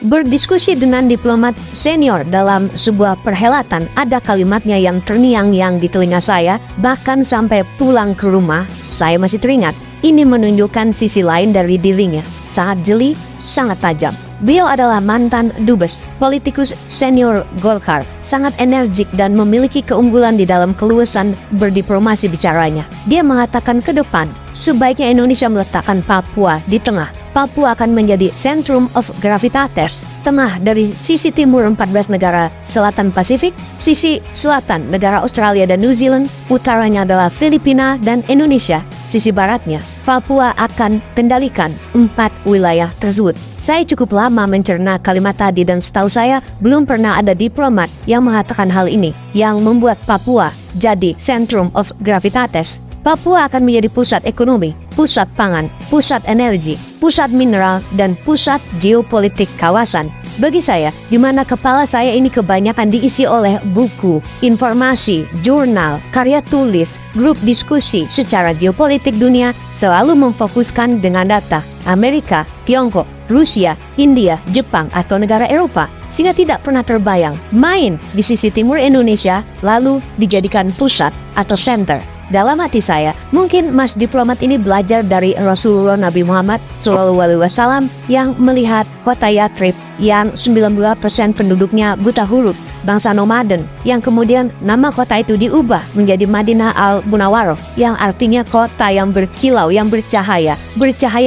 berdiskusi dengan diplomat senior dalam sebuah perhelatan, ada kalimatnya yang terngiang-ngiang di telinga saya, bahkan sampai pulang ke rumah, saya masih teringat. Ini menunjukkan sisi lain dari dirinya, sangat jeli, sangat tajam. Beliau adalah mantan dubes, politikus senior Golkar, sangat energik dan memiliki keunggulan di dalam keluasan berdiplomasi bicaranya. Dia mengatakan ke depan, sebaiknya Indonesia meletakkan Papua di tengah. Papua akan menjadi Centrum of Gravitatis, tengah dari sisi timur 14 negara selatan Pasifik, sisi selatan negara Australia dan New Zealand, utaranya adalah Filipina dan Indonesia, sisi baratnya Papua akan kendalikan 4 wilayah tersebut. Saya cukup lama mencerna kalimat tadi dan setahu saya belum pernah ada diplomat yang mengatakan hal ini, yang membuat Papua jadi Centrum of Gravitatis. Papua akan menjadi pusat ekonomi, pusat pangan, pusat energi, pusat mineral, dan pusat geopolitik kawasan. Bagi saya, di mana kepala saya ini kebanyakan diisi oleh buku, informasi, jurnal, karya tulis, grup diskusi secara geopolitik dunia selalu memfokuskan dengan data Amerika, Tiongkok, Rusia, India, Jepang, atau negara Eropa. Sehingga tidak pernah terbayang main di sisi timur Indonesia lalu dijadikan pusat atau center. Dalam hati saya, mungkin Mas diplomat ini belajar dari Rasulullah Nabi Muhammad SAW yang melihat kota Yathrib yang 92% penduduknya buta huruf, bangsa nomaden, yang kemudian nama kota itu diubah menjadi Madinah Al-Munawwaroh, yang artinya kota yang berkilau, yang bercahaya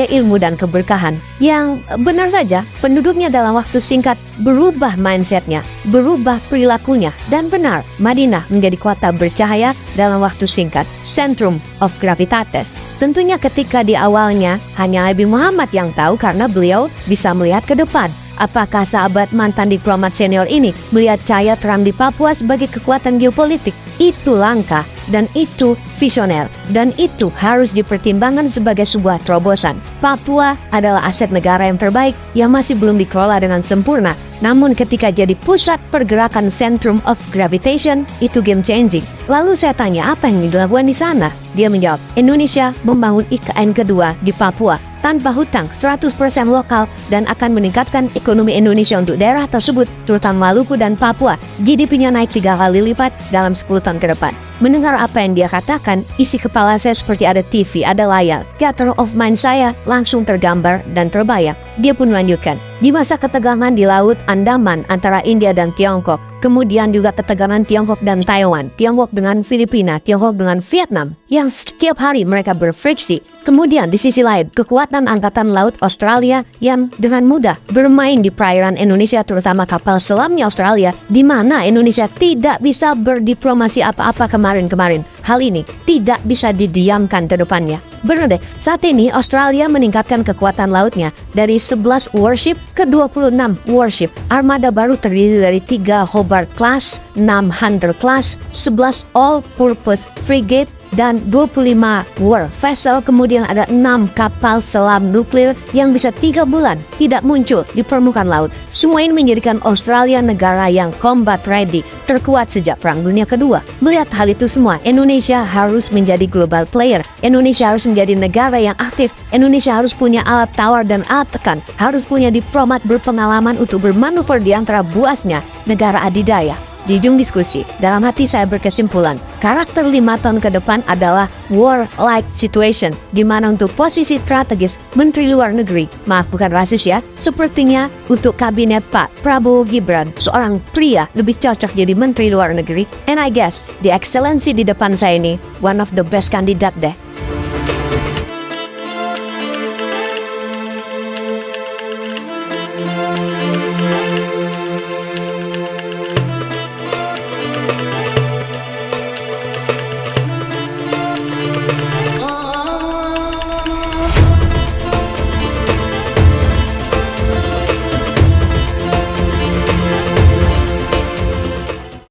ilmu dan keberkahan. Yang benar saja, penduduknya dalam waktu singkat berubah mindsetnya, berubah perilakunya, dan benar, Madinah menjadi kota bercahaya dalam waktu singkat, Centrum of Gravitatis. Tentunya ketika di awalnya hanya Nabi Muhammad yang tahu karena beliau bisa melihat ke depan. Apakah sahabat mantan diplomat senior ini melihat cahaya terang di Papua sebagai kekuatan geopolitik? Itu langka dan itu visioner dan itu harus dipertimbangkan sebagai sebuah terobosan. Papua adalah aset negara yang terbaik yang masih belum dikelola dengan sempurna. Namun ketika jadi pusat pergerakan Centrum of Gravitation, itu game changing. Lalu saya tanya apa yang dilakukan di sana? Dia menjawab, Indonesia membangun IKN kedua di Papua tanpa hutang 100% lokal dan akan meningkatkan ekonomi Indonesia untuk daerah tersebut, terutama Maluku dan Papua. GDP-nya naik 3 kali lipat dalam 10 tahun ke depan. Mendengar apa yang dia katakan, isi kepala saya seperti ada TV, ada layar. Theater of mind saya langsung tergambar dan terbayang. Dia pun melanjutkan, di masa ketegangan di Laut Andaman antara India dan Tiongkok, kemudian juga ketegangan Tiongkok dan Taiwan, Tiongkok dengan Filipina, Tiongkok dengan Vietnam, yang setiap hari mereka berfriksi. Kemudian di sisi lain, kekuatan Angkatan Laut Australia yang dengan mudah bermain di perairan Indonesia, terutama kapal selamnya Australia, di mana Indonesia tidak bisa berdiplomasi apa-apa kemarin-kemarin. Hal ini tidak bisa didiamkan ke depannya. Benar deh, saat ini Australia meningkatkan kekuatan lautnya dari 11 warship ke 26 warship. Armada baru terdiri dari 3 Hobart Class, 6 Hunter Class, 11 All-Purpose Frigate, dan 25 war vessel. Kemudian ada 6 kapal selam nuklir yang bisa 3 bulan tidak muncul di permukaan laut. Semua ini menjadikan Australia negara yang combat ready, terkuat sejak Perang Dunia Kedua. Melihat hal itu semua, Indonesia harus menjadi global player. Indonesia harus menjadi negara yang aktif. Indonesia harus punya alat tawar dan alat tekan. Harus punya diplomat berpengalaman untuk bermanuver di antara buasnya negara adidaya. Di ujung diskusi, dalam hati saya berkesimpulan, karakter 5 tahun ke depan adalah war-like situation, di mana untuk posisi strategis Menteri Luar Negeri, maaf bukan rasis ya, sepertinya untuk kabinet Pak Prabowo Gibran, seorang pria lebih cocok jadi Menteri Luar Negeri. And I guess, the excellency di depan saya ini, one of the best kandidat deh.